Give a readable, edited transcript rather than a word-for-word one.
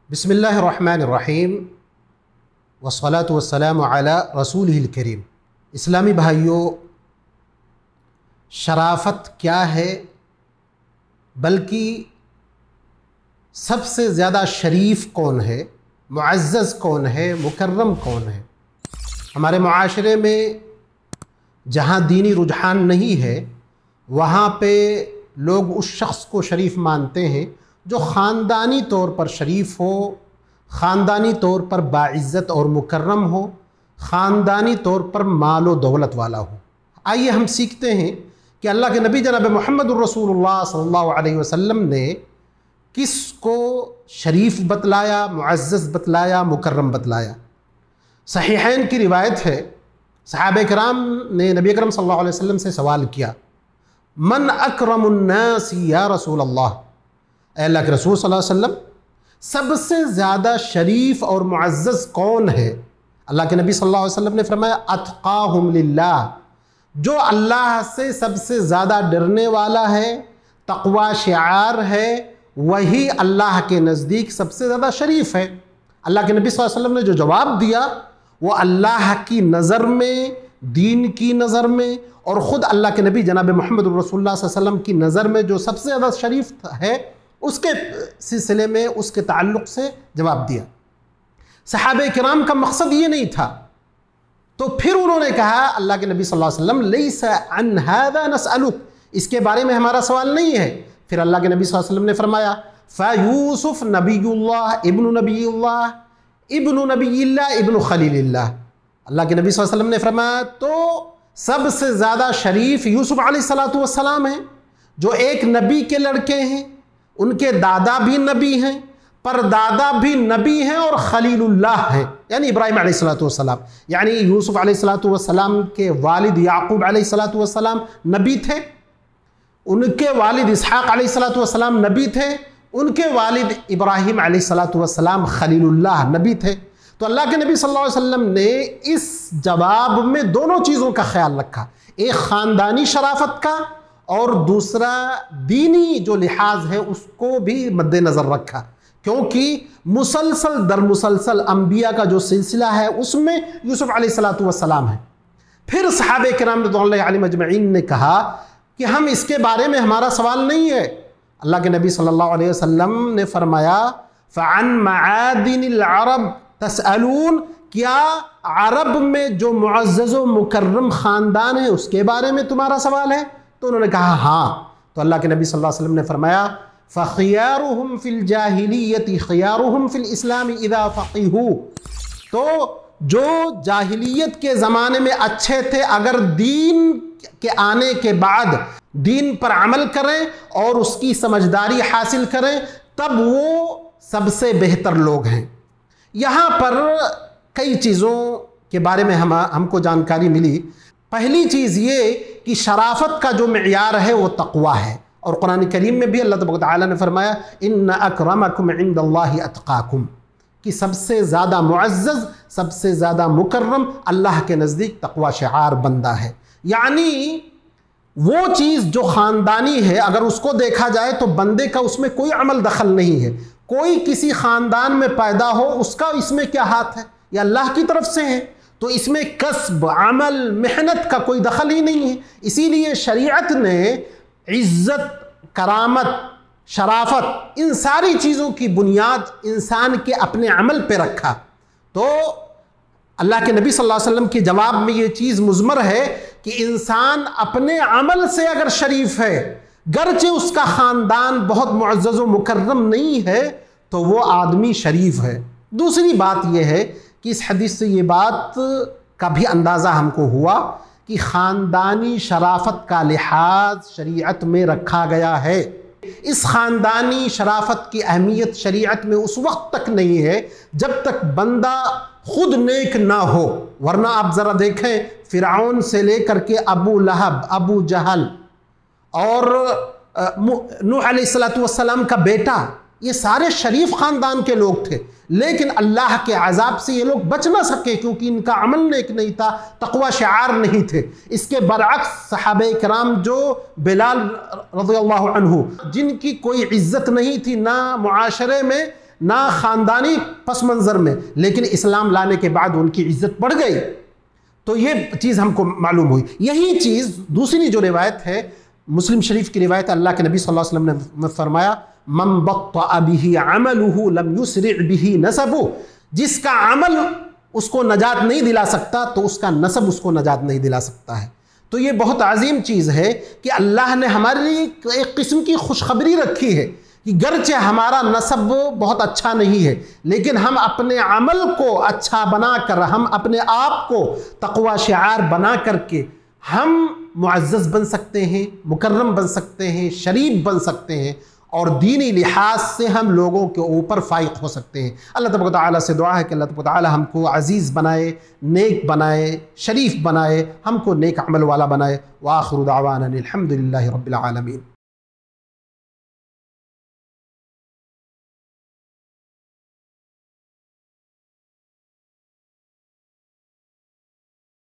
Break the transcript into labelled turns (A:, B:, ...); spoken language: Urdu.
A: بسم اللہ الرحمن الرحیم والصلاة والسلام علی رسولہ الکریم۔ اسلامی بھائیوں، شرافت کیا ہے، بلکہ سب سے زیادہ شریف کون ہے، معزز کون ہے، مکرم کون ہے؟ ہمارے معاشرے میں جہاں دینی رجحان نہیں ہے وہاں پہ لوگ اس شخص کو شریف مانتے ہیں جو خاندانی طور پر شریف ہو، خاندانی طور پر باعزت اور مکرم ہو، خاندانی طور پر مال و دولت والا ہو۔ آئیے ہم سیکھتے ہیں کہ اللہ کے نبی جناب محمد الرسول اللہ صلی اللہ علیہ وسلم نے کس کو شریف بتلایا، معزز بتلایا، مکرم بتلایا۔ صحیحین کی روایت ہے، صحابہ کرام نے نبی اکرم صلی اللہ علیہ وسلم سے سوال کیا، من اکرم الناس یا رسول اللہ، اے اللہ کے رسول صلی اللہ علیہ وسلم، سب سے زیادہ شریف اور معزز کون ہے؟ اللہ کے نبی صلی اللہ علیہ وسلم نے فرمایا، اتقاہم للہ، جو اللہ سے سب سے زیادہ ڈرنے والا ہے، تقوی شعار ہے، وہی اللہ کے نزدیک سب سے زیادہ شریف ہے۔ اللہ کے نبی صلی اللہ علیہ وسلم نے جو جواب دیا وہ اللہ کی نظر میں، دین کی نظر میں، اور خود اللہ کے نبی جناب محمد الرسول اللہ صلی اللہ علیہ وسلم کی نظر میں جو سب سے زیادہ شریف ہے، اس کے سلسلے میں، اس کے تعلق سے جواب دیا۔ صحابہ کرام کا مقصد یہ نہیں تھا، تو پھر انہوں نے کہا اللہ کے نبی صلی اللہ علیہ وسلم، لیس عن هذا نسألک، اس کے بارے میں ہمارا سوال نہیں ہے۔ پھر اللہ کے نبی صلی اللہ علیہ وسلم نے فرمایا، فیوسف نبی اللہ ابن نبی اللہ ابن نبی اللہ ابن خلیل اللہ۔ اللہ کے نبی صلی اللہ علیہ وسلم نے فرمایا تو سب سے زیادہ شریف یوسف علیہ السلام ہیں، جو ایک نبی کے لڑکے ہیں، ان کے دادا بھی نبی ہیں، پردادا بھی نبی ہیں، اور خلیل اللہ ہیں، یعنی ابراہیم علیہ السلام، یعنی یوسف علیہ السلام کے والد یعقوب علیہ السلام نبی تھے، ان کے والد اسحاق علیہ السلام نبی تھے، ان کے والد ابراہیم علیہ السلام خلیل اللہ نبی تھے۔ تو اللہ کے نبی صلی اللہ علیہ وسلم نے اس جواب میں دونوں چیزوں کا خیال رکھا، ایک خاندانی شرافت کا اور دوسرا دینی جو لحاظ ہے اس کو بھی مد نظر رکھا، کیونکہ مسلسل در مسلسل انبیاء کا جو سلسلہ ہے اس میں یوسف علیہ السلام ہے۔ پھر صحابہ کرام رضوان اللہ علیہم اجمعین نے کہا کہ ہم اس کے بارے میں ہمارا سوال نہیں ہے۔ اللہ کے نبی صلی اللہ علیہ وسلم نے فرمایا، فَعَن مَعَادِنِ الْعَرَبِ تَسْأَلُونَ، کیا عرب میں جو معزز و مکرم خاندان ہے اس کے بارے میں تمہارا سوال ہے؟ تو انہوں نے کہا ہاں۔ تو اللہ کے نبی صلی اللہ علیہ وسلم نے فرمایا، فَخِيَارُهُمْ فِي الْجَاهِلِيَّةِ خِيَارُهُمْ فِي الْإِسْلَامِ إِذَا فَقِهُوا، تو جو جاہلیت کے زمانے میں اچھے تھے، اگر دین کے آنے کے بعد دین پر عمل کریں اور اس کی سمجھداری حاصل کریں، تب وہ سب سے بہتر لوگ ہیں۔ یہاں پر کئی چیزوں کے بارے میں ہم کو جانکاری ملی۔ پہلی چیز یہ کہ شرافت کا جو معیار ہے وہ تقوی ہے، اور قرآن کریم میں بھی اللہ تبارک و تعالیٰ نے فرمایا، ان اکرمکم عند اللہ اتقاکم، کہ سب سے زیادہ معزز، سب سے زیادہ مکرم اللہ کے نزدیک تقوی شعار بندہ ہے۔ یعنی وہ چیز جو خاندانی ہے اگر اس کو دیکھا جائے تو بندے کا اس میں کوئی عمل دخل نہیں ہے، کوئی کسی خاندان میں پیدا ہو اس کا اس میں کیا ہاتھ ہے، یہ اللہ کی طرف سے ہے، تو اس میں کسب، عمل، محنت کا کوئی دخل ہی نہیں ہے۔ اسی لیے شریعت نے عزت، کرامت، شرافت، ان ساری چیزوں کی بنیاد انسان کے اپنے عمل پہ رکھا۔ تو اللہ کے نبی صلی اللہ علیہ وسلم کے جواب میں یہ چیز مضمر ہے کہ انسان اپنے عمل سے اگر شریف ہے، گرچہ اس کا خاندان بہت معزز و مکرم نہیں ہے، تو وہ آدمی شریف ہے۔ دوسری بات یہ ہے کہ اس حدیث سے یہ بات کا بھی اندازہ ہم کو ہوا کہ خاندانی شرافت کا لحاظ شریعت میں رکھا گیا ہے۔ اس خاندانی شرافت کی اہمیت شریعت میں اس وقت تک نہیں ہے جب تک بندہ خود نیک نہ ہو، ورنہ آپ ذرا دیکھیں فرعون سے لے کر کے ابو لہب، ابو جہل اور نوح علیہ السلام کا بیٹا، یہ سارے شریف خاندان کے لوگ تھے، لیکن اللہ کے عذاب سے یہ لوگ بچ نہ سکے کیونکہ ان کا عمل نیک نہیں تھا، تقوی شعار نہیں تھے۔ اس کے برعکس صحابہ کرام جو بلال رضی اللہ عنہ، جن کی کوئی عزت نہیں تھی نہ معاشرے میں نہ خاندانی پس منظر میں، لیکن اسلام لانے کے بعد ان کی عزت بڑھ گئی۔ تو یہ چیز ہم کو معلوم ہوئی۔ یہی چیز دوسری جو روایت ہے، مسلم شریف کی روایت، اللہ کے نبی صلی اللہ علیہ وسلم نے فرمایا من بطأ به عمله لم يسرع به نسبه، جس کا عمل اس کو نجات نہیں دلا سکتا تو اس کا نسب اس کو نجات نہیں دلا سکتا ہے۔ تو یہ بہت عظیم چیز ہے کہ اللہ نے ہمارے لیے ایک قسم کی خوشخبری رکھی ہے کہ گرچہ ہمارا نسب بہت اچھا نہیں ہے، لیکن ہم اپنے عمل کو اچھا بنا کر، ہم اپنے آپ کو تقوی شعار بنا کر کے ہم معزز بن سکتے ہیں، مکرم بن سکتے ہیں، شریف بن سکتے ہیں، اور دینی لحاظ سے ہم لوگوں کے اوپر فائق ہو سکتے ہیں۔ اللہ تبارک و تعالیٰ سے دعا ہے کہ اللہ تبارک و تعالیٰ ہم کو عزیز بنائے، نیک بنائے، شریف بنائے، ہم کو نیک عمل والا بنائے۔ وآخر دعوانا الحمد للہ رب العالمین۔